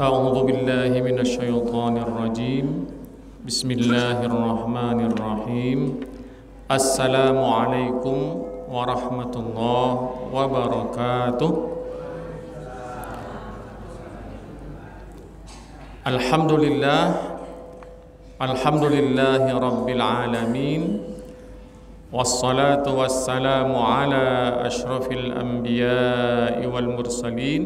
أعوذ بالله من الشيطان الرجيم بسم الله الرحمن الرحيم السلام عليكم ورحمة الله وبركاته الحمد لله رب العالمين والصلاة والسلام على أشرف الأنبياء والمرسلين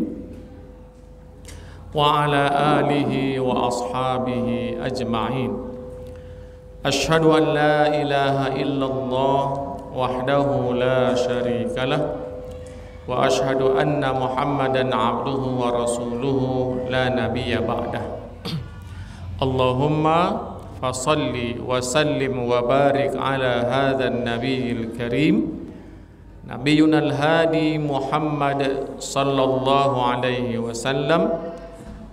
وعلى آله وأصحابه أجمعين أشهد أن لا إله إلا الله وحده لا شريك له وأشهد أن محمدا عبده ورسوله لا نبي بعده اللهم فصل وسلم وبارك على هذا النبي الكريم نبينا الهادي محمد صلى الله عليه وسلم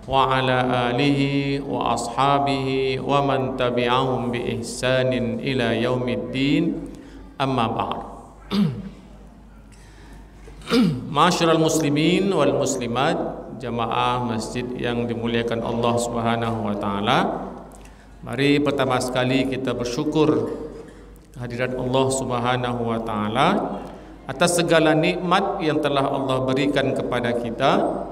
وعلى آله وأصحابه ومن تبعهم بإحسان إلى يوم الدين أما بعد Ma'asyiral muslimin wal muslimat, jamaah masjid yang dimuliakan Allah Subhanahu wa taala. Mari pertama sekali kita bersyukur kehadirat Allah Subhanahu wa taala atas segala nikmat yang telah Allah berikan kepada kita.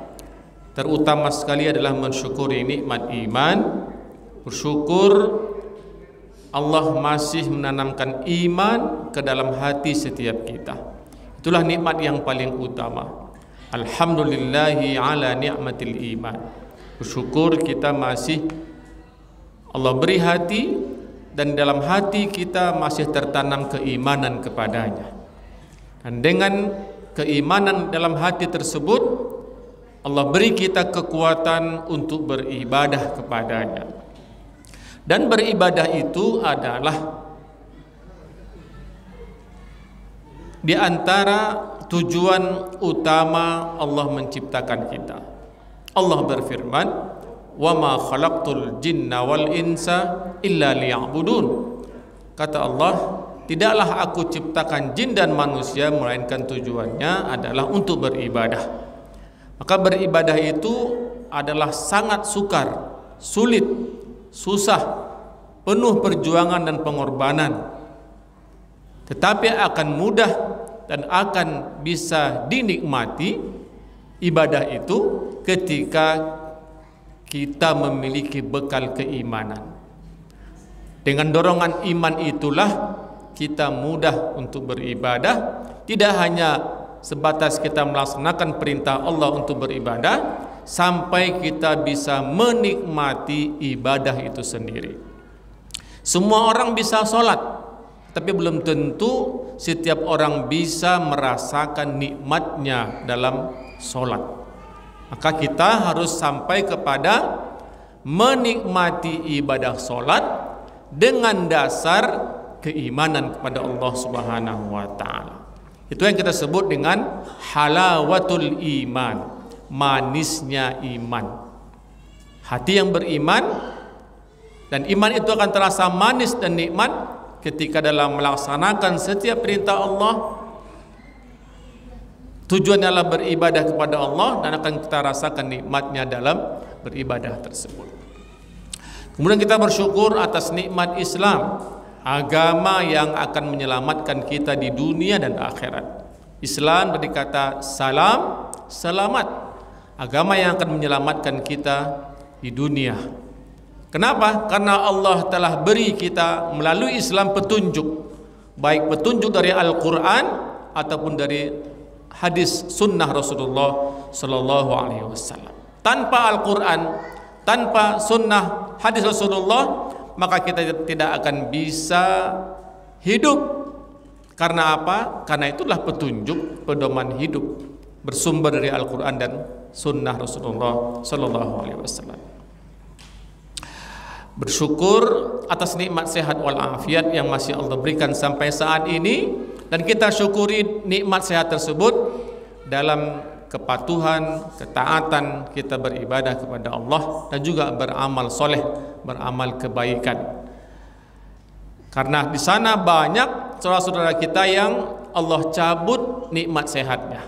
Terutama sekali adalah mensyukuri nikmat iman, bersyukur Allah masih menanamkan iman ke dalam hati setiap kita. Itulah nikmat yang paling utama. Alhamdulillahi ala ni'matil iman. Bersyukur kita masih Allah beri hati dan dalam hati kita masih tertanam keimanan kepadanya. Dan dengan keimanan dalam hati tersebut Allah beri kita kekuatan untuk beribadah kepadanya. Dan beribadah itu adalah di antara tujuan utama Allah menciptakan kita. Allah berfirman, "Wa ma khalaqtul jinna wal insa illa liya'budun." Kata Allah, tidaklah aku ciptakan jin dan manusia melainkan tujuannya adalah untuk beribadah. Maka beribadah itu adalah sangat sukar, sulit, susah, penuh perjuangan dan pengorbanan. Tetapi akan mudah dan akan bisa dinikmati ibadah itu ketika kita memiliki bekal keimanan. Dengan dorongan iman itulah kita mudah untuk beribadah, tidak hanya sebatas kita melaksanakan perintah Allah untuk beribadah, sampai kita bisa menikmati ibadah itu sendiri. Semua orang bisa sholat, tapi belum tentu setiap orang bisa merasakan nikmatnya dalam sholat. Maka kita harus sampai kepada menikmati ibadah sholat dengan dasar keimanan kepada Allah Subhanahu wa ta'ala. Itu yang kita sebut dengan halawatul iman, manisnya iman. Hati yang beriman, dan iman itu akan terasa manis dan nikmat ketika dalam melaksanakan setiap perintah Allah. Tujuannya adalah beribadah kepada Allah dan akan kita rasakan nikmatnya dalam beribadah tersebut. Kemudian kita bersyukur atas nikmat Islam, agama yang akan menyelamatkan kita di dunia dan akhirat. Islam dari kata salam, selamat, agama yang akan menyelamatkan kita di dunia. Kenapa? Karena Allah telah beri kita melalui Islam petunjuk, baik petunjuk dari Al-Quran ataupun dari hadis sunnah Rasulullah Sallallahu Alaihi Wasallam. Tanpa Al-Quran, tanpa sunnah hadis Rasulullah, maka kita tidak akan bisa hidup. Karena apa? Karena itulah petunjuk, pedoman hidup bersumber dari Al-Quran dan sunnah Rasulullah Sallallahu Alaihi Wasallam. Bersyukur atas nikmat sehat walafiat yang masih Allah berikan sampai saat ini, dan kita syukuri nikmat sehat tersebut dalam kepatuhan, ketaatan kita beribadah kepada Allah dan juga beramal soleh, beramal kebaikan. Karena di sana banyak saudara-saudara kita yang Allah cabut nikmat sehatnya.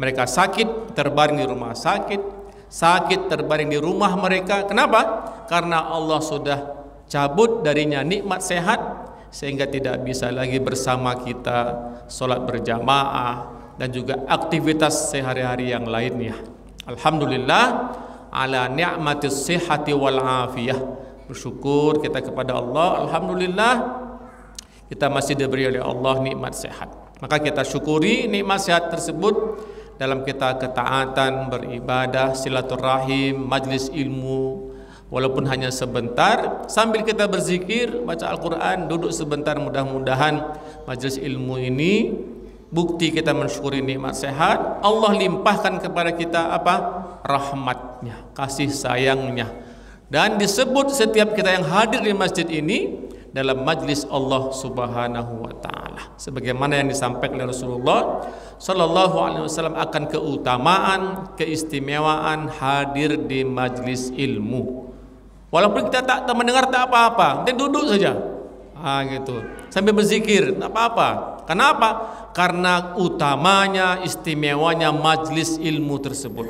Mereka sakit, terbaring di rumah sakit, sakit terbaring di rumah mereka. Kenapa? Karena Allah sudah cabut darinya nikmat sehat, sehingga tidak bisa lagi bersama kita sholat berjamaah dan juga aktivitas sehari-hari yang lainnya. Alhamdulillah ala ni'matis sihhati wal afiyah. Bersyukur kita kepada Allah, alhamdulillah kita masih diberi oleh Allah nikmat sehat. Maka kita syukuri nikmat sehat tersebut dalam kita ketaatan, beribadah, silaturahim, majlis ilmu, walaupun hanya sebentar, sambil kita berzikir, baca Al-Quran, duduk sebentar. Mudah-mudahan majlis ilmu ini bukti kita mensyukuri nikmat sehat. Allah limpahkan kepada kita apa? Rahmatnya, kasih sayangnya. Dan disebut setiap kita yang hadir di masjid ini dalam majlis Allah Subhanahu wa taala. Sebagaimana yang disampaikan oleh Rasulullah sallallahu alaihi wasallam akan keutamaan, keistimewaan hadir di majlis ilmu. Walaupun kita tak mendengar tak apa-apa, kita duduk saja. Gitu. Sambil berzikir, tak apa-apa. Kenapa? Karena utamanya, istimewanya majlis ilmu tersebut.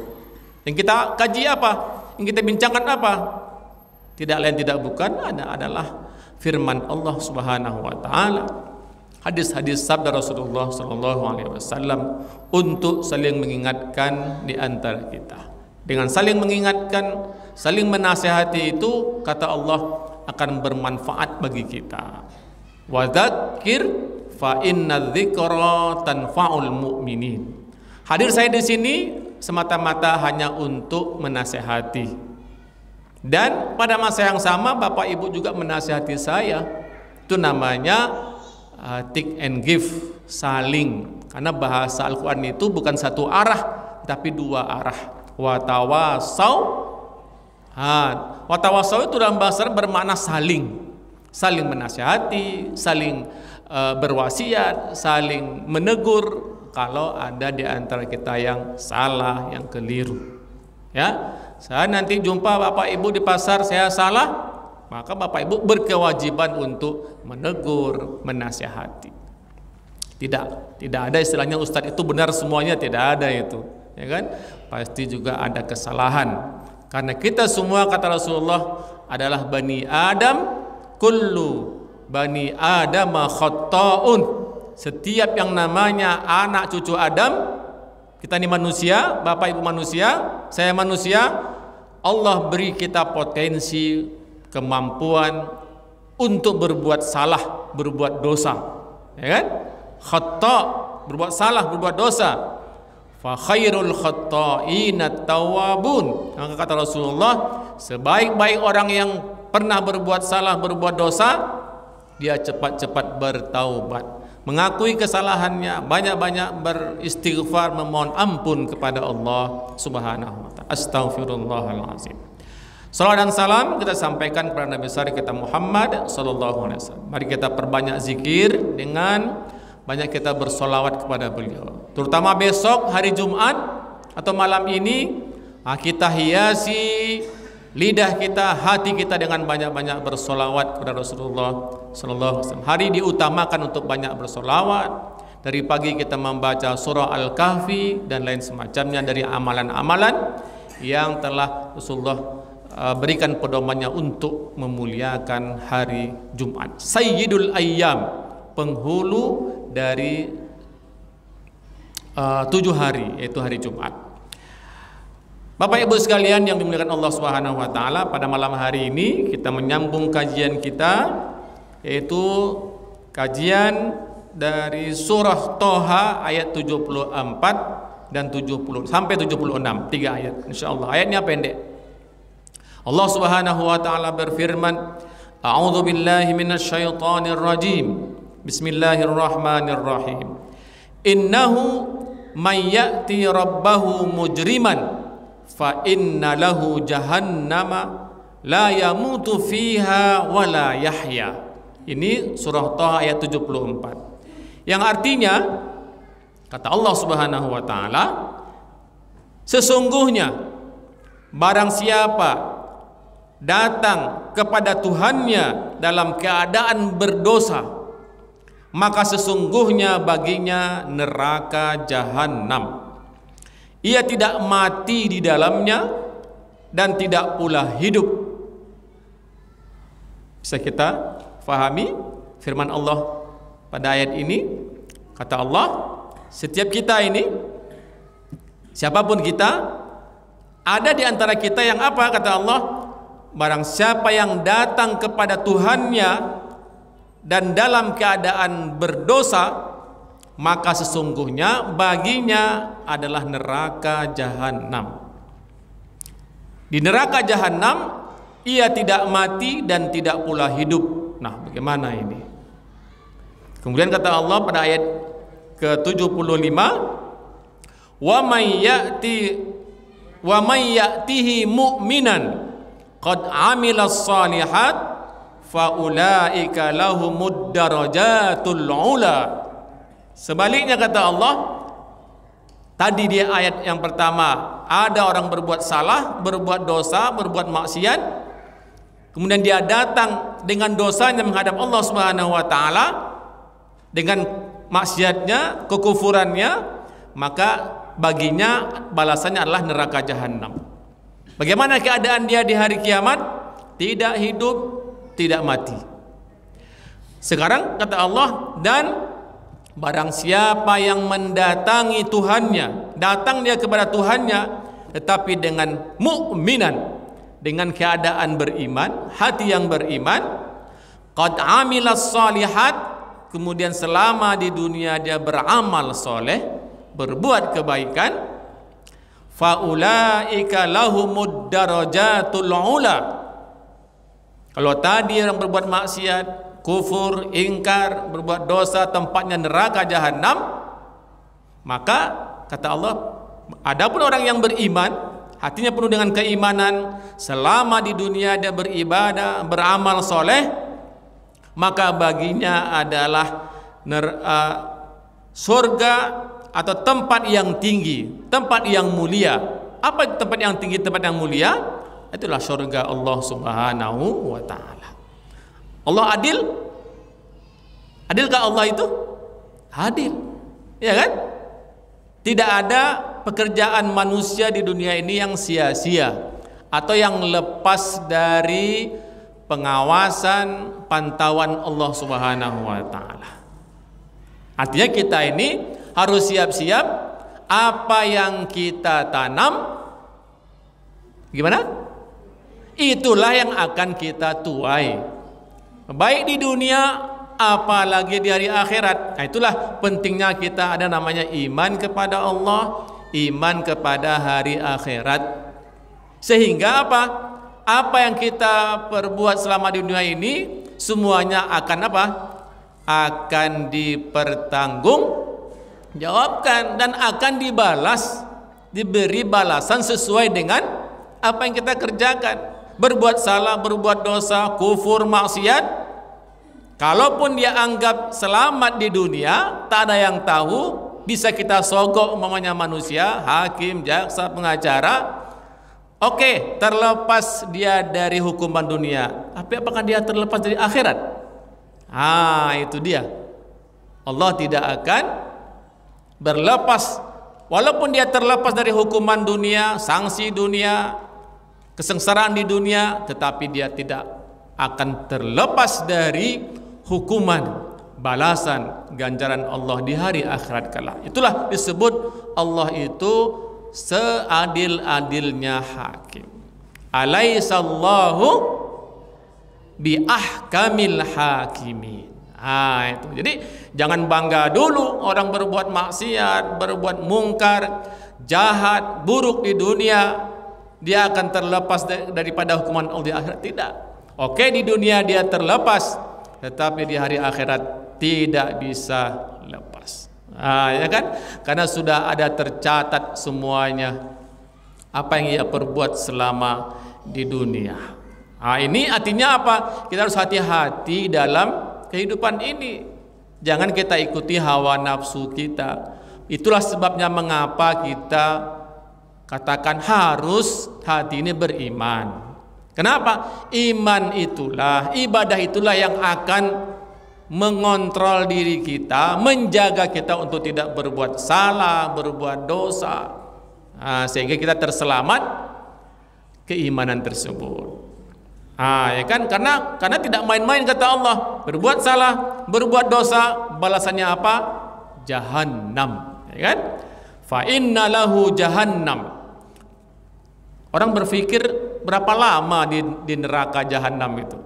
Yang kita kaji apa? Yang kita bincangkan apa? Tidak lain tidak bukan adalah firman Allah Subhanahu wa taala, hadis-hadis sabda Rasulullah sallallahu alaihi wasallam untuk saling mengingatkan di antara kita. Dengan saling mengingatkan, saling menasihati itu kata Allah akan bermanfaat bagi kita. Wa dzakir fa inna dzikra tanfa'ul mu'minin. Hadir saya di sini semata-mata hanya untuk menasihati. Dan pada masa yang sama Bapak Ibu juga menasihati saya. Itu namanya take and give, saling. Karena bahasa Al-Quran itu bukan satu arah, tapi dua arah. Watawasau. Watawasau itu dalam bahasa bermakna saling. Saling menasihati, saling berwasiat, saling menegur kalau ada di antara kita yang salah, yang keliru. Ya, saya nanti jumpa Bapak Ibu di pasar, saya salah, maka Bapak Ibu berkewajiban untuk menegur, menasihati. Tidak ada istilahnya Ustadz itu benar semuanya, tidak ada itu, ya kan? Pasti juga ada kesalahan. Karena kita semua kata Rasulullah adalah bani Adam, kullu bani Adam khata'un. Setiap yang namanya anak cucu Adam, kita ini manusia, Bapak Ibu manusia, saya manusia, Allah beri kita potensi, kemampuan untuk berbuat salah, berbuat dosa, ya kan? Khata', berbuat salah, berbuat dosa. Fa khairul khata'ina tawwabun. Maka kata Rasulullah, sebaik-baik orang yang pernah berbuat salah, berbuat dosa, dia cepat-cepat bertaubat, mengakui kesalahannya, banyak-banyak beristighfar, memohon ampun kepada Allah Subhanahu wa taala. Astaghfirullahalazim. Salawat dan salam kita sampaikan kepada Nabi besar kita Muhammad sallallahu alaihi wasallam. Mari kita perbanyak zikir dengan banyak kita bersolawat kepada beliau. Terutama besok hari Jumat atau malam ini, kita hiasi lidah kita, hati kita dengan banyak-banyak bersolawat kepada Rasulullah sallallahu alaihi wasallam. Hari diutamakan untuk banyak bersolawat. Dari pagi kita membaca surah Al-Kahfi dan lain semacamnya dari amalan-amalan yang telah Rasulullah berikan pedomannya untuk memuliakan hari Jumat. Sayyidul Ayyam, penghulu dari 7 hari, yaitu hari Jumat. Bapak Ibu sekalian yang dimuliakan Allah Subhanahu wa taala, pada malam hari ini kita menyambung kajian kita, yaitu kajian dari surah Toha ayat 74 dan 70 sampai 76, 3 ayat insyaallah. Ayatnya pendek. Allah Subhanahu wa taala berfirman, A'udzu billahi minasyaitonir rajim. Bismillahirrahmanirrahim. Innahu may ya'ti rabbahu mujriman fa inna lahu jahannama la yamutu fiha wa la yahya. Ini surah Taha ayat 74. Yang artinya kata Allah Subhanahu wa taala, sesungguhnya barang siapa datang kepada Tuhannya dalam keadaan berdosa, maka sesungguhnya baginya neraka jahanam. Ia tidak mati di dalamnya dan tidak pula hidup. Bisa kita fahami firman Allah pada ayat ini? Kata Allah, setiap kita ini, siapapun kita, ada di antara kita yang apa? Kata Allah, barang siapa yang datang kepada Tuhannya dan dalam keadaan berdosa, maka sesungguhnya baginya adalah neraka jahanam. Di neraka jahanam ia tidak mati dan tidak pula hidup. Nah, bagaimana ini? Kemudian kata Allah pada ayat ke-75, wa may ya'tihi mu'minan qad 'amilas shalihat fa ulaika lahumud darajatul 'ula. Sebaliknya kata Allah, tadi di ayat yang pertama ada orang berbuat salah, berbuat dosa, berbuat maksiat, kemudian dia datang dengan dosanya menghadap Allah Subhanahu wa taala, dengan maksiatnya, kekufurannya, maka baginya balasannya adalah neraka jahanam. Bagaimana keadaan dia di hari kiamat? Tidak hidup, tidak mati. Sekarang kata Allah, dan barang siapa yang mendatangi Tuhannya, datang dia kepada Tuhannya tetapi dengan mukminan, dengan keadaan beriman, hati yang beriman, qad 'amilas shalihat, kemudian selama di dunia dia beramal soleh, berbuat kebaikan, faulaika lahumud darajatul 'ula. Kalau tadi orang berbuat maksiat, kufur, ingkar, berbuat dosa, tempatnya neraka jahanam, maka kata Allah, adapun orang yang beriman, hatinya penuh dengan keimanan, selama di dunia dia beribadah, beramal soleh, maka baginya adalah surga atau tempat yang tinggi, tempat yang mulia. Apa tempat yang tinggi, tempat yang mulia? Itulah surga Allah Subhanahu wa taala. Allah adil? Adilkah Allah itu? Adil. Ya kan? Tidak ada pekerjaan manusia di dunia ini yang sia-sia atau yang lepas dari pengawasan, pantauan Allah Subhanahu wa taala. Artinya kita ini harus siap-siap, apa yang kita tanam, gimana? Itulah yang akan kita tuai. Baik di dunia, apalagi di hari akhirat. Nah, itulah pentingnya kita ada namanya iman kepada Allah, iman kepada hari akhirat. Sehingga apa? Apa yang kita perbuat selama di dunia ini semuanya akan apa? Akan dipertanggungjawabkan dan akan dibalas, diberi balasan sesuai dengan apa yang kita kerjakan. Berbuat salah, berbuat dosa, kufur, maksiat, kalaupun dia anggap selamat di dunia, tak ada yang tahu, bisa kita sogok umpamanya manusia, hakim, jaksa, pengacara. Oke, terlepas dia dari hukuman dunia, tapi apakah dia terlepas dari akhirat? Itu dia. Allah tidak akan berlepas, walaupun dia terlepas dari hukuman dunia, sanksi dunia, kesengsaraan di dunia, tetapi dia tidak akan terlepas dari hukuman, balasan, ganjaran Allah di hari akhirat kelak. Itulah disebut Allah itu seadil-adilnya hakim. Alaisallahu bi ahkamil hakimin. Itu. Jadi jangan bangga dulu orang berbuat maksiat, berbuat mungkar, jahat, buruk di dunia, dia akan terlepas daripada hukuman Allah di akhirat. Tidak. Oke, di dunia dia terlepas, tetapi di hari akhirat tidak bisa lepas. Ya kan? Karena sudah ada tercatat semuanya apa yang ia perbuat selama di dunia. Ini artinya apa? Kita harus hati-hati dalam kehidupan ini. Jangan kita ikuti hawa nafsu kita. Itulah sebabnya mengapa kita katakan harus hati ini beriman. Kenapa? Iman itulah, ibadah itulah yang akan mengontrol diri kita, menjaga kita untuk tidak berbuat salah, berbuat dosa, sehingga kita terselamat. keimanan tersebut. Ya kan? Karena tidak main-main kata Allah. Berbuat salah, berbuat dosa, balasannya apa? Jahannam, ya kan? Fa inna lahu jahannam. Orang berpikir berapa lama di neraka jahannam itu?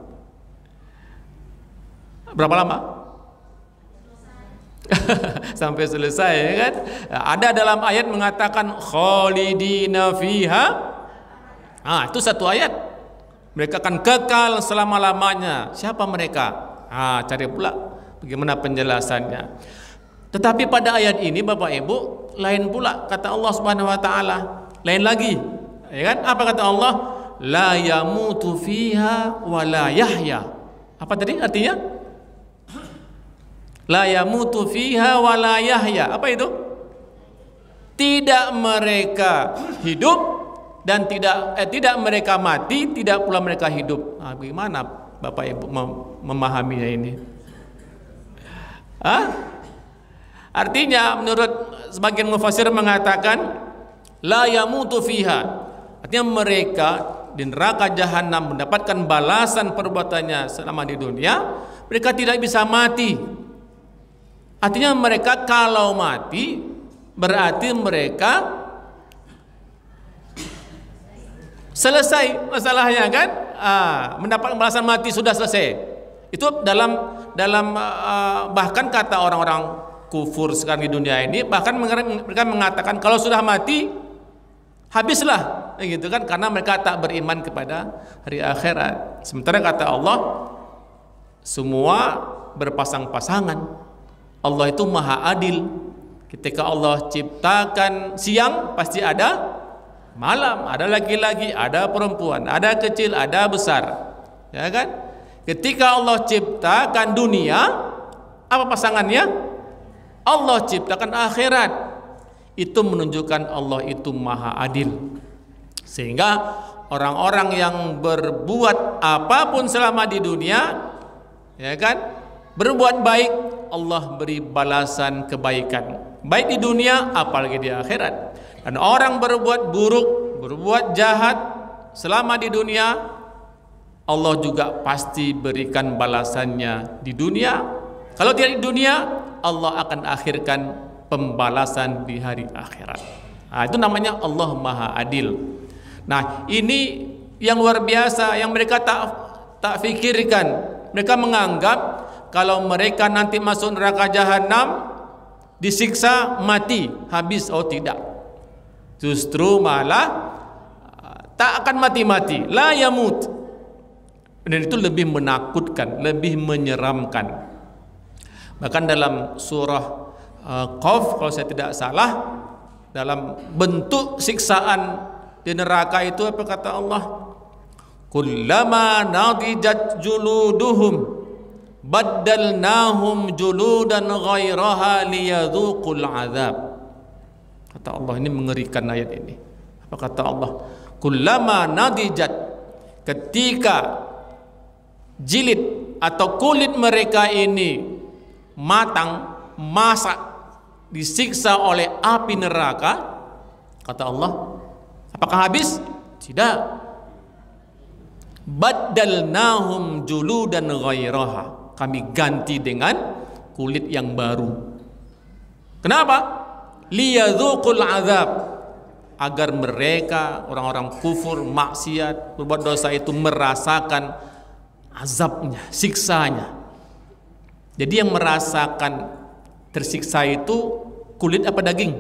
Berapa lama? Sampai selesai, ya kan? Ada dalam ayat mengatakan khalidina fiha. Itu satu ayat. Mereka akan kekal selama-lamanya. Siapa mereka? Cari pula bagaimana penjelasannya. Tetapi pada ayat ini Bapak Ibu, lain pula kata Allah Subhanahu wa taala. Lain lagi. Ya kan? Apa kata Allah? La yamutu fiha wa la yahya. Apa tadi artinya? La yamutu fiha wa la yahya. Apa itu? Tidak mereka hidup dan tidak mereka mati, tidak pula mereka hidup. Bagaimana Bapak Ibu memahaminya ini? Artinya menurut sebagian mufassir mengatakan la yamutu fiha. Artinya mereka di neraka jahanam mendapatkan balasan perbuatannya selama di dunia, mereka tidak bisa mati. Artinya mereka kalau mati berarti mereka selesai masalahnya kan? Mendapat balasan mati sudah selesai. Itu dalam bahkan kata orang-orang kufur sekarang di dunia ini, bahkan mereka mengatakan kalau sudah mati habislah, gitu kan? Karena mereka tak beriman kepada hari akhirat. Sementara kata Allah semua berpasang-pasangan. Allah itu maha adil. Ketika Allah ciptakan siang pasti ada malam, ada laki-laki, ada perempuan, ada kecil, ada besar, ya kan? Ketika Allah ciptakan dunia, apa pasangannya? Allah ciptakan akhirat. Itu menunjukkan Allah itu maha adil. Sehingga orang-orang yang berbuat apapun selama di dunia, ya kan, berbuat baik, Allah beri balasan kebaikan, baik di dunia apalagi di akhirat. Dan orang berbuat buruk, berbuat jahat selama di dunia, Allah juga pasti berikan balasannya di dunia. Kalau tidak di dunia, Allah akan akhirkan pembalasan di hari akhirat. Itu namanya Allah maha adil. Nah, ini yang luar biasa yang mereka tak fikirkan. Mereka menganggap kalau mereka nanti masuk neraka jahanam, disiksa mati habis. Oh tidak, justru malah tak akan mati-mati, la yamut. Dan itu lebih menakutkan, lebih menyeramkan. Bahkan dalam surah Qaf kalau saya tidak salah, dalam bentuk siksaan di neraka itu apa kata Allah? Kullama nadijat juluduhum baddalnahum juludan ghairaha liyadhuqul azab. Kata Allah, ini mengerikan ayat ini. Apa kata Allah? Kullama nadijat, ketika jilid atau kulit mereka ini matang, masak, disiksa oleh api neraka, kata Allah, apakah habis? Tidak. Baddalnahum juludan ghairaha, kami ganti dengan kulit yang baru. Kenapa? Liyadzuqul azab, agar mereka orang-orang kufur, maksiat, berbuat dosa itu merasakan azabnya, siksanya. Jadi yang merasakan tersiksa itu kulit apa daging?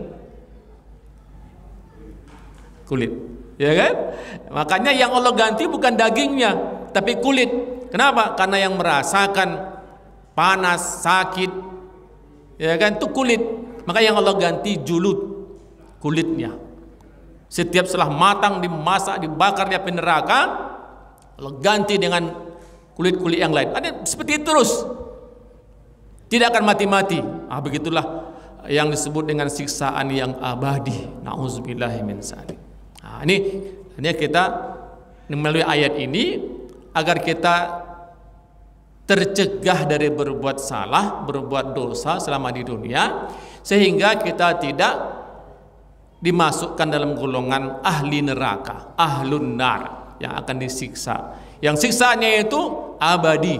Kulit, ya kan? Makanya yang Allah ganti bukan dagingnya, tapi kulit. Kenapa? Karena yang merasakan panas, sakit, ya kan, itu kulit. Maka yang Allah ganti julud, kulitnya. Setiap setelah matang, dimasak, dibakar di api neraka, Allah ganti dengan kulit-kulit yang lain. Ada seperti itu terus, tidak akan mati-mati. Begitulah yang disebut dengan siksaan yang abadi. Nauzubillahi min dzalik. Ini kita melalui ayat ini agar kita tercegah dari berbuat salah, berbuat dosa selama di dunia, sehingga kita tidak dimasukkan dalam golongan ahli neraka, ahlun nar, yang akan disiksa. Yang siksaannya itu abadi,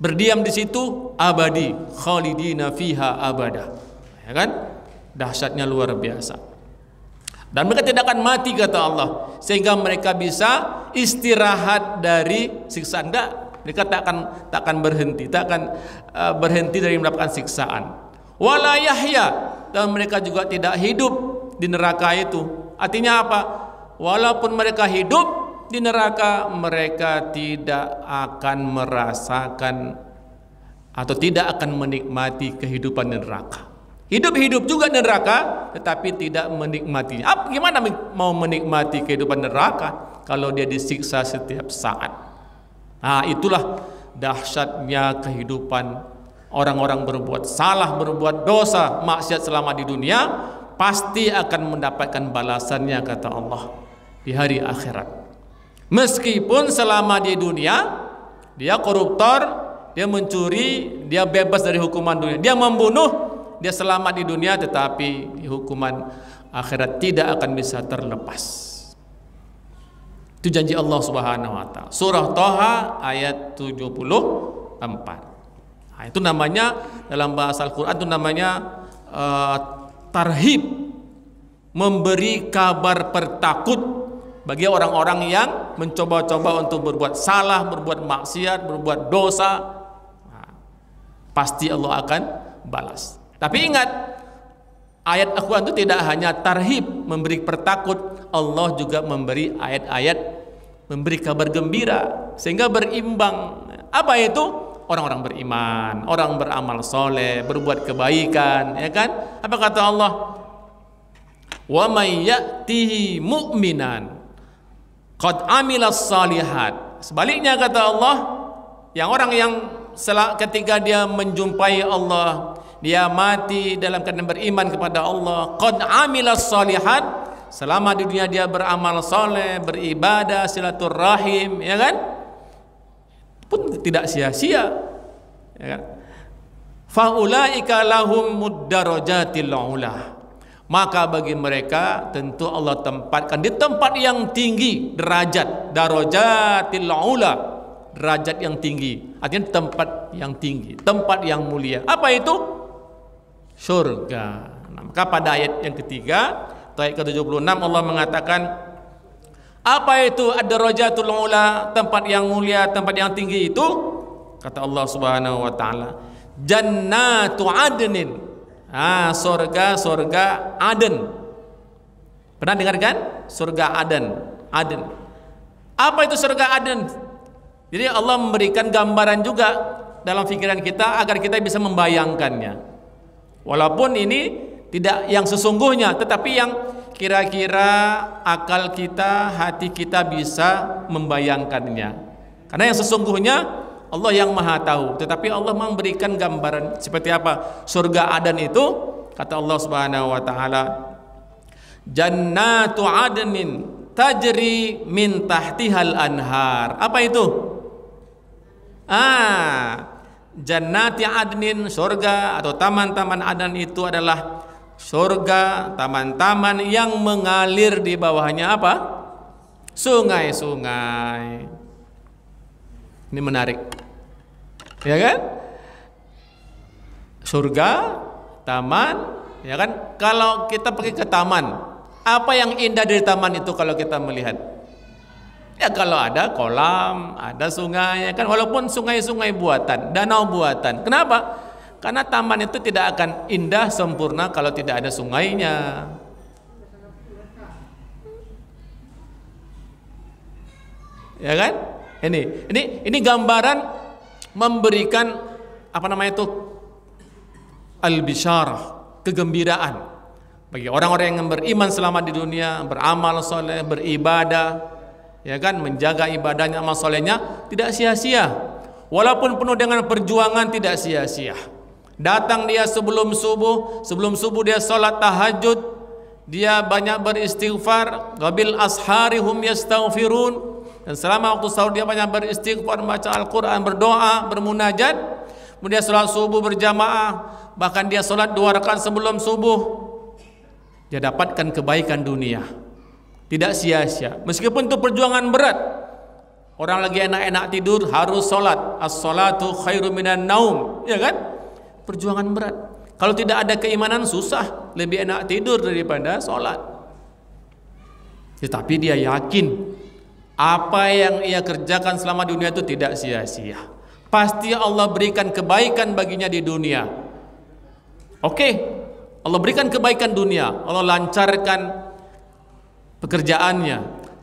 berdiam di situ abadi, khalidina fiha abada, ya kan? Dahsyatnya luar biasa. Dan mereka tidak akan mati, kata Allah, sehingga mereka bisa istirahat dari siksaan. Mereka tak akan berhenti, berhenti dari mendapatkan siksaan. Wala yahya, dan mereka juga tidak hidup di neraka itu. Artinya apa? Walaupun mereka hidup di neraka, mereka tidak akan merasakan atau tidak akan menikmati kehidupan di neraka. Hidup juga di neraka, tetapi tidak menikmatinya. Gimana mau menikmati kehidupan neraka kalau dia disiksa setiap saat? Nah, itulah dahsyatnya kehidupan orang-orang berbuat salah, berbuat dosa, maksiat selama di dunia, pasti akan mendapatkan balasannya, kata Allah, di hari akhirat. Meskipun selama di dunia dia koruptor, dia mencuri, dia bebas dari hukuman dunia, dia membunuh, dia selamat di dunia, tetapi hukuman akhirat tidak akan bisa terlepas. Itu janji Allah Subhanahu wa taala. Surah Thaha ayat 74. Nah, itu namanya, dalam bahasa Al-Qur'an itu namanya tarhib, memberi kabar pertakut bagi orang-orang yang mencoba-coba untuk berbuat salah, berbuat maksiat, berbuat dosa. Nah, pasti Allah akan balas. Tapi ingat, ayat Al-Quran itu tidak hanya tarhib, memberi pertakut, Allah juga memberi ayat-ayat memberi kabar gembira, sehingga berimbang. Apa itu? Orang-orang beriman, orang beramal soleh, berbuat kebaikan, ya kan? Apa kata Allah? Wa may ya'tihi mu'minan qad amilas salihat. Sebaliknya, kata Allah, yang orang yang ketika dia menjumpai Allah, dia mati dalam keadaan beriman kepada Allah, qad amilas salihat, selama di dunia dia beramal soleh, beribadah, silaturahim, ya kan, pun tidak sia-sia, ya kan? Faulaika lahum muddarajatil ula, maka bagi mereka tentu Allah tempatkan di tempat yang tinggi, derajat, darajatil ula, derajat yang tinggi, artinya tempat yang tinggi, tempat yang mulia. Apa itu? Surga. Maka pada ayat yang ketiga, ayat ke-76, Allah mengatakan, apa itu ad-darajatul ula, tempat yang mulia, tempat yang tinggi itu? Kata Allah Subhanahu wa taala, jannatu adnin. Surga Aden. Pernah dengar kan? Surga Aden. Apa itu surga Aden? Jadi Allah memberikan gambaran juga dalam pikiran kita agar kita bisa membayangkannya. Walaupun ini tidak yang sesungguhnya, tetapi yang kira-kira akal kita, hati kita bisa membayangkannya. Karena yang sesungguhnya Allah yang maha tahu, tetapi Allah memberikan gambaran seperti apa surga Aden itu. Kata Allah Subhanahu wa taala, jannatu adnin tajri min tahtihal anhar. Apa itu? Jannati adnin, surga atau taman-taman Aden itu adalah surga, taman-taman yang mengalir di bawahnya apa? Sungai-sungai. Ini menarik, ya kan? Surga, taman, ya kan? Kalau kita pergi ke taman, apa yang indah dari taman itu kalau kita melihat? Ya kalau ada kolam, ada sungai, ya kan? Walaupun sungai-sungai buatan, danau buatan. Kenapa? Karena taman itu tidak akan indah sempurna kalau tidak ada sungainya. Ya kan? Ini gambaran memberikan apa namanya itu, al-bisyarah, kegembiraan bagi orang-orang yang beriman selama di dunia, beramal soleh, beribadah, ya kan, menjaga ibadahnya, amal solehnya tidak sia-sia. Walaupun penuh dengan perjuangan, tidak sia-sia. Datang dia sebelum subuh dia sholat tahajud, dia banyak beristighfar, wabil ashari hum yastaghfirun, dan selama waktu sahur dia banyak beristighfar, membaca Al-Quran, berdoa, bermunajat. Kemudian sholat subuh berjamaah, bahkan dia sholat 2 rakaat sebelum subuh. dia dapatkan kebaikan dunia. Tidak sia-sia. Meskipun itu perjuangan berat. Orang lagi enak-enak tidur harus sholat. As-sholatu khairu minan naum. Ya kan? Perjuangan berat. Kalau tidak ada keimanan susah. Lebih enak tidur daripada sholat. Tetapi dia yakin apa yang ia kerjakan selama dunia itu tidak sia-sia. Pasti Allah berikan kebaikan baginya di dunia. Oke, Allah berikan kebaikan dunia. Allah lancarkan pekerjaannya,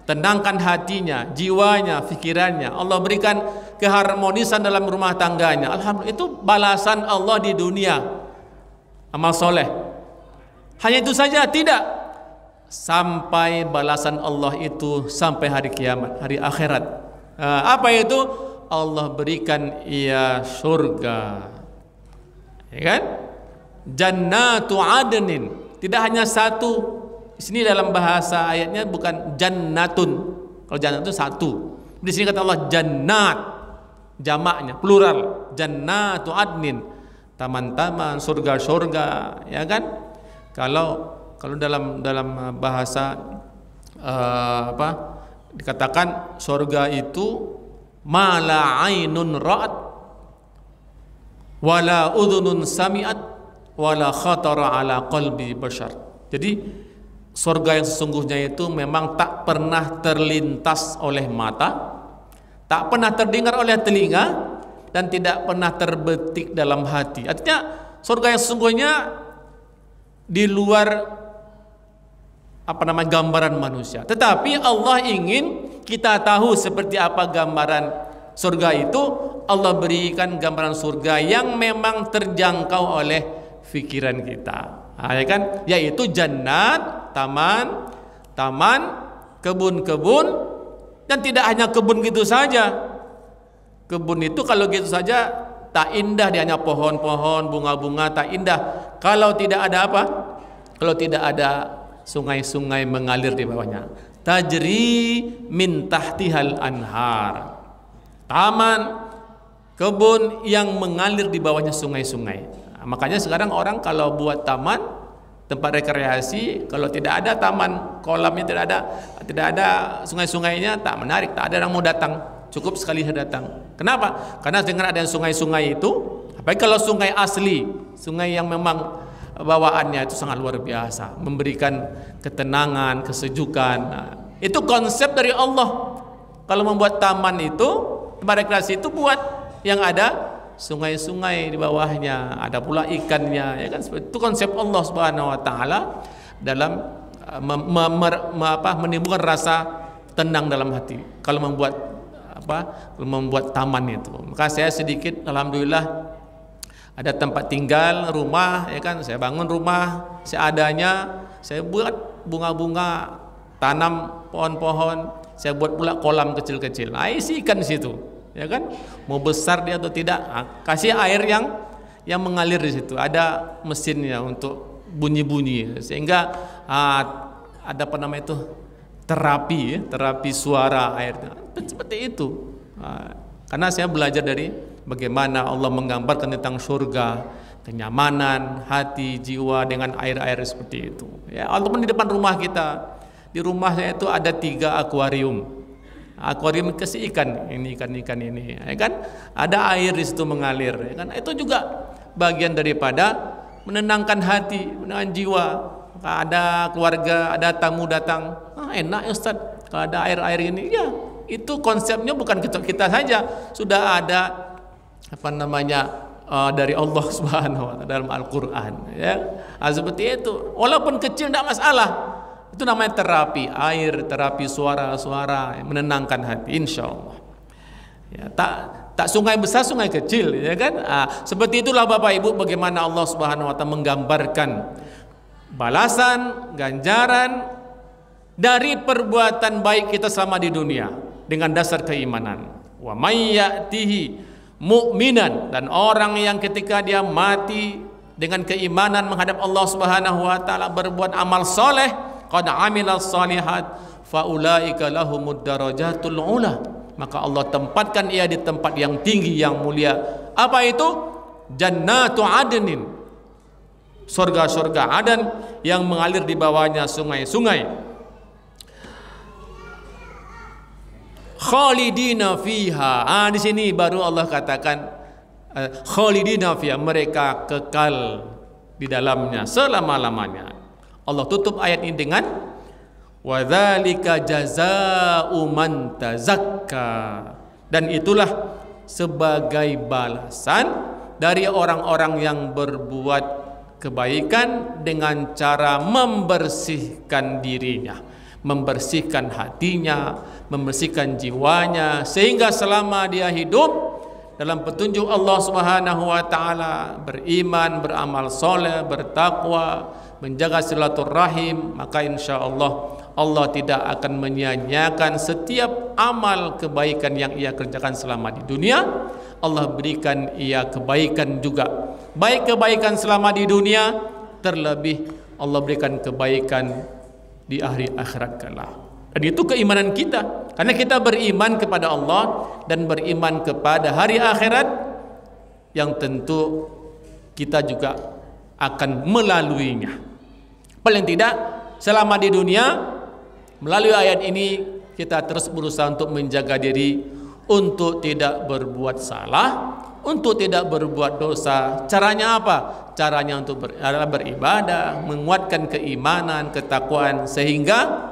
tenangkan hatinya, jiwanya, pikirannya. Allah berikan keharmonisan dalam rumah tangganya. Alhamdulillah, itu balasan Allah di dunia. Amal soleh. Hanya itu saja? Tidak. Sampai balasan Allah itu sampai hari kiamat, hari akhirat. Apa itu? Allah berikan ia surga. Ya kan? Jannatu adnin. Tidak hanya satu. Di sini dalam bahasa ayatnya bukan jannatun. Kalau jannat itu satu. Di sini kata Allah jannat, jamaknya plural. Jannatu adnin, taman-taman, surga-surga, ya kan? Kalau dalam bahasa dikatakan surga itu mala ainun ra'at wala udhunun sami'at wala khatara ala qalbi bashar. Jadi surga yang sesungguhnya itu memang tak pernah terlintas oleh mata, tak pernah terdengar oleh telinga, dan tidak pernah terbetik dalam hati. Artinya surga yang sesungguhnya di luar gambaran manusia. Tetapi Allah ingin kita tahu seperti apa gambaran surga itu. Allah berikan gambaran surga yang memang terjangkau oleh pikiran kita. Ya kan? Yaitu jannat, taman, kebun-kebun, dan tidak hanya kebun gitu saja. Kebun itu kalau gitu saja tak indah, dia hanya pohon-pohon, bunga-bunga, tak indah. Kalau tidak ada apa? Kalau tidak ada sungai-sungai mengalir di bawahnya. Tajri min tahtihal anhar. Taman, kebun yang mengalir di bawahnya sungai-sungai. Nah, makanya sekarang orang kalau buat taman, tempat rekreasi, kalau tidak ada taman, kolamnya tidak ada sungai-sungainya, tak menarik, tak ada orang mau datang. Cukup sekali datang. Kenapa? Karena dengan adanya sungai-sungai itu, apalagi kalau sungai asli, sungai yang memang bawaannya itu sangat luar biasa, memberikan ketenangan, kesejukan. Nah, itu konsep dari Allah. Kalau membuat taman itu, tempat rekreasi itu buat yang ada sungai-sungai di bawahnya, ada pula ikannya, ya kan? Itu konsep Allah Subhanahu wa taala dalam menimbulkan rasa tenang dalam hati kalau membuat taman itu. Maka saya sedikit, alhamdulillah, ada tempat tinggal, rumah, ya kan? Saya bangun rumah seadanya, saya buat bunga-bunga, tanam pohon-pohon, saya buat pula kolam kecil-kecil. Nah, isi ikan di situ, ya kan? Mau besar dia atau tidak, kasih air yang mengalir di situ. Ada mesinnya untuk bunyi-bunyi, sehingga ada terapi suara airnya. Seperti itu. Karena saya belajar dari bagaimana Allah menggambarkan tentang surga, kenyamanan hati, jiwa dengan air-air seperti itu. Ya, walaupun di depan rumah kita, di rumah saya itu ada 3 akuarium. Akuarium kasih ikan ini, ya kan? Ada air di situ mengalir, ya kan? Itu juga bagian daripada menenangkan hati, menenangkan jiwa. Ada keluarga, ada tamu datang, enak ya Ustaz kalau ada air-air ini. Ya, itu konsepnya bukan kita saja, sudah ada dari Allah Subhanahu wa taala dalam Al-Qur'an, ya. Seperti itu. Walaupun kecil tidak masalah. Itu namanya terapi air, terapi suara-suara yang menenangkan hati, insyaallah. Ya, tak sungai besar, sungai kecil, ya kan? Seperti itulah Bapak Ibu bagaimana Allah Subhanahu wa taala menggambarkan balasan, ganjaran dari perbuatan baik kita selama di dunia dengan dasar keimanan. Wa may ya'tihi mu'minan, dan orang yang ketika dia mati dengan keimanan menghadap Allah Subhanahu wa taala, berbuat amal soleh, qad amilas shalihat faulaika lahumud darajatul ula, maka Allah tempatkan ia di tempat yang tinggi, yang mulia. Apa itu? Jannatu adnin, surga-surga Aden yang mengalir di bawahnya sungai-sungai. Khalidina fiha. Di sini baru Allah katakan khalidina fiha, mereka kekal di dalamnya selama-lamanya. Allah tutup ayat ini dengan wa dzalika jazaa'u man tazakka, dan itulah sebagai balasan dari orang-orang yang berbuat kebaikan dengan cara membersihkan dirinya, membersihkan hatinya, membersihkan jiwanya, sehingga selama dia hidup dalam petunjuk Allah Subhanahu wa taala, beriman, beramal soleh, bertakwa, menjaga silaturahim, maka insya Allah Allah tidak akan menyia-nyiakan setiap amal kebaikan yang ia kerjakan selama di dunia. Allah berikan ia kebaikan juga, baik kebaikan selama di dunia, terlebih Allah berikan kebaikan di hari akhirat kelak. Dan itu keimanan kita, karena kita beriman kepada Allah dan beriman kepada hari akhirat, yang tentu kita juga akan melaluinya. Paling tidak selama di dunia, melalui ayat ini kita terus berusaha untuk menjaga diri, untuk tidak berbuat salah, untuk tidak berbuat dosa. Caranya apa? Caranya untuk beribadah, menguatkan keimanan, ketakwaan, sehingga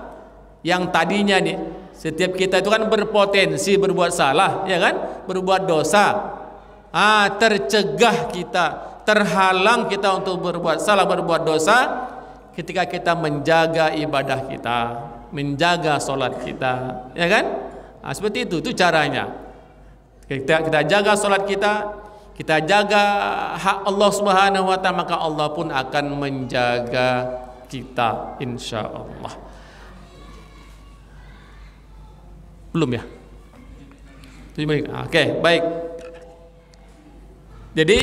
yang tadinya nih, setiap kita itu kan berpotensi berbuat salah, ya kan? Berbuat dosa. Tercegah kita, terhalang kita untuk berbuat salah, berbuat dosa ketika kita menjaga ibadah kita, menjaga sholat kita, ya kan? Seperti itu caranya. Kita jaga sholat kita jaga hak Allah Subhanahu wa ta'ala, maka Allah pun akan menjaga kita insya Allah. Belum ya? Oke, baik. Jadi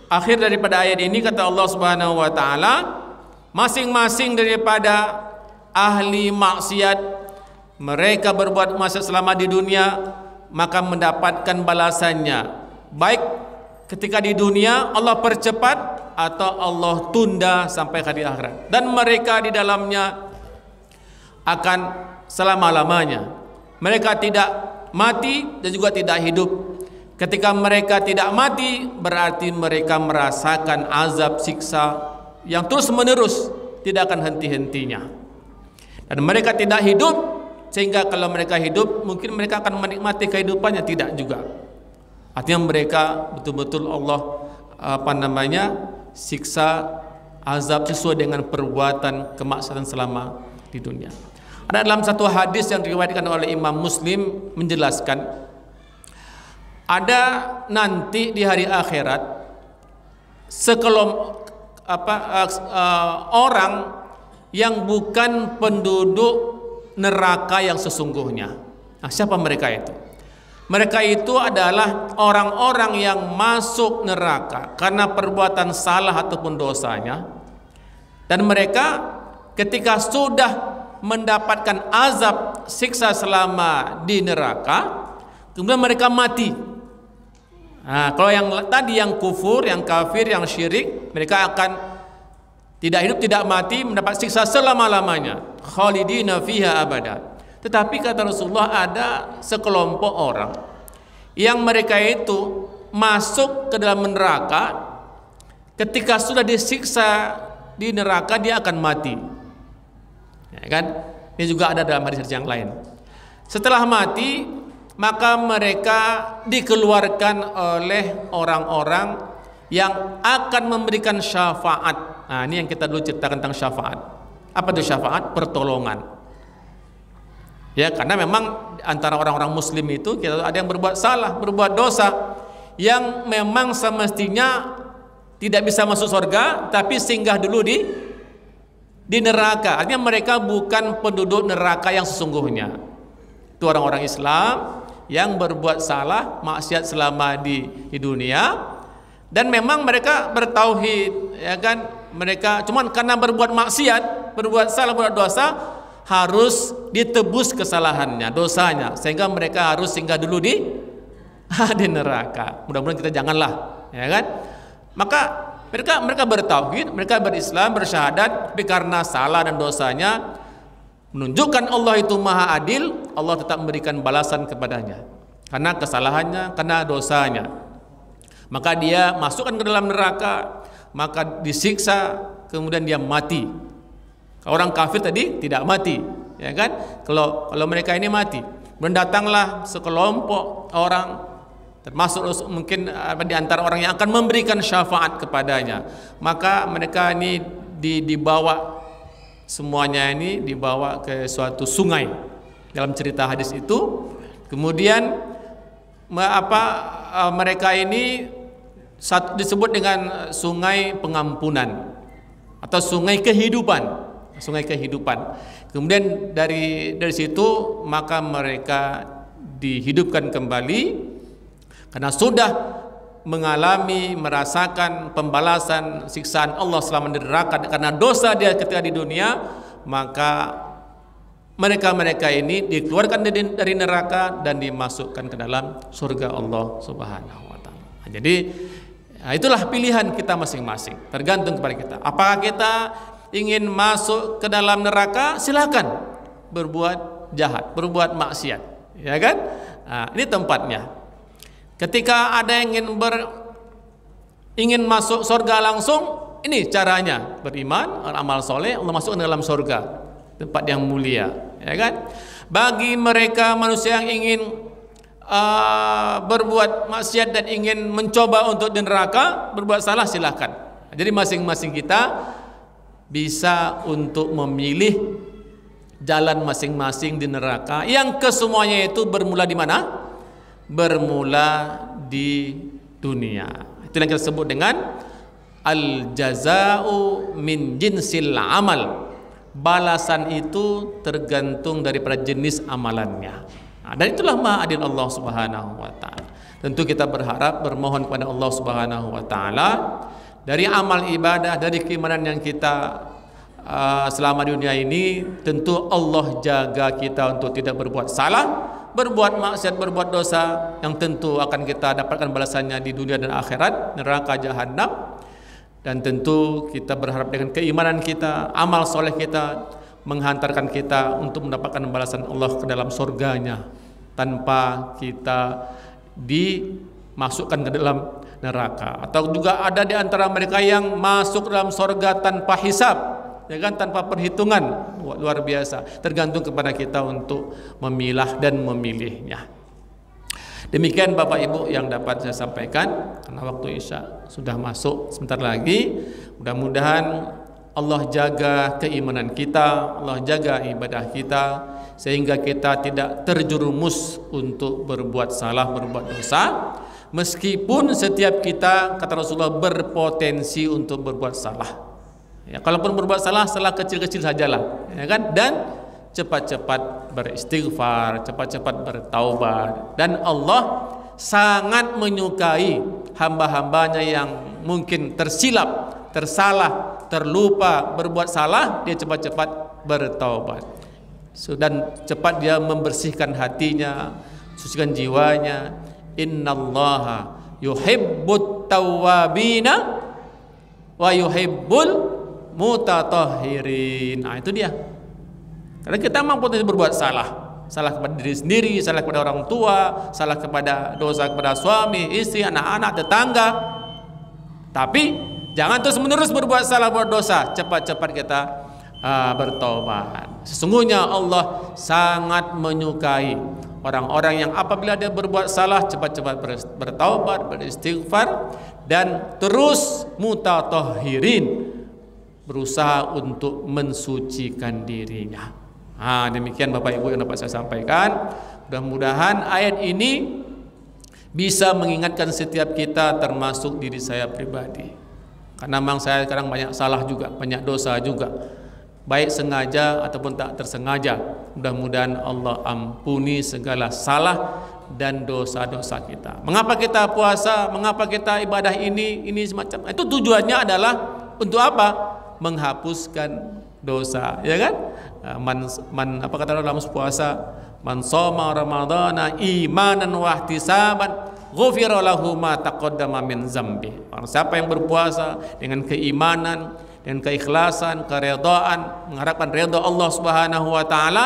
akhir daripada ayat ini kata Allah Subhanahu wa ta'ala, masing-masing daripada ahli maksiat, mereka berbuat maksiat selama di dunia, maka mendapatkan balasannya, baik ketika di dunia Allah percepat atau Allah tunda sampai hari akhirat, dan mereka di dalamnya akan selama-lamanya. Mereka tidak mati dan juga tidak hidup. Ketika mereka tidak mati, berarti mereka merasakan azab siksa yang terus menerus, tidak akan henti-hentinya. Dan mereka tidak hidup, sehingga kalau mereka hidup mungkin mereka akan menikmati kehidupannya, tidak juga. Artinya mereka betul-betul Allah siksa azab sesuai dengan perbuatan kemaksiatan selama di dunia. Ada dalam satu hadis yang diriwayatkan oleh Imam Muslim menjelaskan, ada nanti di hari akhirat orang yang bukan penduduk neraka yang sesungguhnya. Siapa mereka itu? Mereka itu adalah orang-orang yang masuk neraka karena perbuatan salah ataupun dosanya, dan mereka ketika sudah mendapatkan azab siksa selama di neraka, kemudian mereka mati. Kalau yang tadi yang kufur, yang kafir, yang syirik, mereka akan tidak hidup, tidak mati, mendapat siksa selama-lamanya, khalidina fiha abada. Tetapi kata Rasulullah, ada sekelompok orang yang mereka itu masuk ke dalam neraka, ketika sudah disiksa di neraka dia akan mati, ya kan? Ini juga ada dalam hadis yang lain. Setelah mati, maka mereka dikeluarkan oleh orang-orang yang akan memberikan syafaat. Ini yang kita dulu ceritakan tentang syafaat. Apa itu syafaat? Pertolongan. Ya, karena memang antara orang-orang muslim itu kita ada yang berbuat salah, berbuat dosa, yang memang semestinya tidak bisa masuk surga, tapi singgah dulu di neraka. Artinya mereka bukan penduduk neraka yang sesungguhnya. Itu orang-orang Islam yang berbuat salah, maksiat selama di dunia, dan memang mereka bertauhid, ya kan? Mereka cuman karena berbuat maksiat, berbuat salah, berbuat dosa, harus ditebus kesalahannya, dosanya, sehingga mereka harus singgah dulu di neraka. Mudah-mudahan kita janganlah, ya kan? Maka Mereka bertauhid, mereka berislam, bersyahadat, tapi karena salah dan dosanya, menunjukkan Allah itu maha adil, Allah tetap memberikan balasan kepadanya karena kesalahannya, karena dosanya. Maka dia masukkan ke dalam neraka, maka disiksa, kemudian dia mati. Orang kafir tadi tidak mati, ya kan? Kalau mereka ini mati, mendatanglah sekelompok orang, termasuk mungkin di antara orang yang akan memberikan syafaat kepadanya. Maka mereka ini dibawa, semuanya ini dibawa ke suatu sungai dalam cerita hadis itu. Kemudian mereka ini disebut dengan sungai pengampunan atau sungai kehidupan. Kemudian dari situ maka mereka dihidupkan kembali karena sudah merasakan pembalasan siksaan Allah selama di neraka karena dosa dia ketika di dunia. Maka mereka ini dikeluarkan dari neraka dan dimasukkan ke dalam surga Allah Subhanahu wa taala. Jadi itulah pilihan kita masing-masing, tergantung kepada kita. Apakah kita ingin masuk ke dalam neraka? Silakan berbuat jahat, berbuat maksiat, ya kan? Ini tempatnya. Ketika ada yang ingin masuk surga langsung, ini caranya: beriman, amal soleh, Allah masukkan dalam surga, tempat yang mulia, ya kan? Bagi mereka manusia yang ingin berbuat maksiat dan ingin mencoba untuk di neraka, berbuat salah, silahkan. Jadi masing-masing kita bisa untuk memilih jalan masing-masing di neraka, yang kesemuanya itu bermula di mana? Bermula di dunia. Itu yang kita sebut dengan al-jaza'u min jinsil amal. Balasan itu tergantung daripada jenis amalannya. Dan itulah maha adil Allah Subhanahu wa taala. Tentu kita berharap, bermohon kepada Allah Subhanahu wa taala dari amal ibadah, dari keimanan yang kita selama di dunia ini, tentu Allah jaga kita untuk tidak berbuat salah, berbuat maksiat, berbuat dosa, yang tentu akan kita dapatkan balasannya di dunia dan akhirat, neraka jahanam. Dan tentu kita berharap dengan keimanan kita, amal soleh kita menghantarkan kita untuk mendapatkan balasan Allah ke dalam surganya tanpa kita dimasukkan ke dalam neraka. Atau juga ada di antara mereka yang masuk dalam surga tanpa hisab, ya kan, tanpa perhitungan. Luar biasa, tergantung kepada kita untuk memilah dan memilihnya. Demikian Bapak Ibu yang dapat saya sampaikan, karena waktu Isya sudah masuk sebentar lagi. Mudah-mudahan Allah jaga keimanan kita, Allah jaga ibadah kita, sehingga kita tidak terjerumus untuk berbuat salah, berbuat dosa. Meskipun setiap kita, kata Rasulullah, berpotensi untuk berbuat salah. Ya, kalaupun berbuat salah, salah kecil-kecil sajalah, ya kan? Dan cepat-cepat beristighfar, cepat-cepat bertaubat. Dan Allah sangat menyukai hamba-hambanya yang mungkin tersilap, tersalah, terlupa, berbuat salah, dia cepat-cepat bertaubat. Dan cepat dia membersihkan hatinya, sucikan jiwanya. Innallaha yuhibbut tawwabina wa yuhibbul mutatahhirin. Nah, itu dia. Karena kita memang potensi berbuat salah. Salah kepada diri sendiri, salah kepada orang tua, salah kepada dosa kepada suami, istri, anak-anak, tetangga. Tapi jangan terus-menerus berbuat salah, buat dosa. Cepat-cepat kita bertobat. Sesungguhnya Allah sangat menyukai orang-orang yang apabila dia berbuat salah, cepat-cepat bertaubat, beristighfar, dan terus mutatahhirin, berusaha untuk mensucikan dirinya. Demikian Bapak Ibu yang dapat saya sampaikan. Mudah-mudahan ayat ini bisa mengingatkan setiap kita, termasuk diri saya pribadi. Karena memang saya sekarang banyak salah juga, banyak dosa juga, baik sengaja ataupun tak tersengaja. Mudah-mudahan Allah ampuni segala salah dan dosa-dosa kita. Mengapa kita puasa? Mengapa kita ibadah ini semacam? Itu tujuannya adalah untuk apa? Menghapuskan dosa, ya kan? Apa kata dalam puasa? Man shoma ramadhana imanan wa ihtisaban ghufira lahu ma taqaddama min zambi. Orang siapa yang berpuasa dengan keimanan, dengan keikhlasan, keredaan, mengharapkan redha Allah Subhanahu wa taala,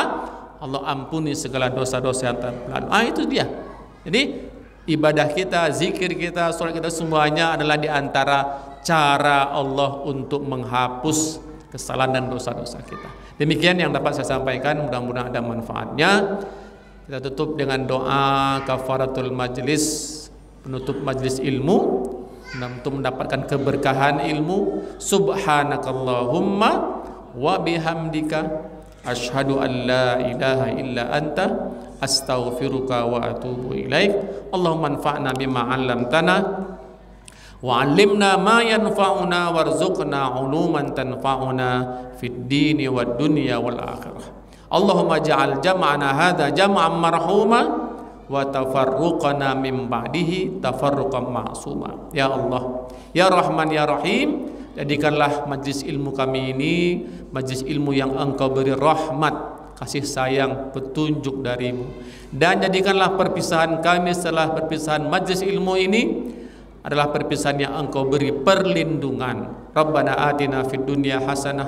Allah ampuni segala dosa-dosa yang telah. Itu dia. Jadi ibadah kita, zikir kita, salat kita semuanya adalah di antara cara Allah untuk menghapus kesalahan dan dosa-dosa kita. Demikian yang dapat saya sampaikan, mudah-mudahan ada manfaatnya. Kita tutup dengan doa kafaratul majlis, penutup majlis ilmu, untuk mendapatkan keberkahan ilmu. Subhanakallahumma wa bihamdika asyhadu an la ilaha illa anta astaghfiruka wa atubu ilaik. Allahumma anfa'na bima 'allamtana wa 'allimna ma yanfa'una warzuqna 'uluman tanfa'una fid dini wad dunya wal akhirah. Allahumma ja'al jam'ana hadza jam'an marhuma wa tafarruqana min ba'dihi tafarruqan ma'suma. Ya Allah, ya Rahman, ya Rahim, jadikanlah majlis ilmu kami ini majlis ilmu yang Engkau beri rahmat, kasih sayang, petunjuk darimu, dan jadikanlah perpisahan kami setelah perpisahan majlis ilmu ini adalah perpisahan yang Engkau beri perlindungan. Rabbana atina fid dunya hasanah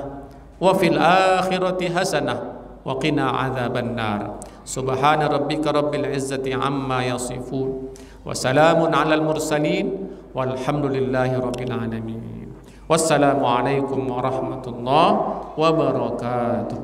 wa fil akhirati hasanah wa qina adzaban nar. Subhana rabbika rabbil izzati amma yasifun wa salamun alal mursalin walhamdulillahi rabbil alamin. Wassalamu alaikum warahmatullahi wabarakatuh.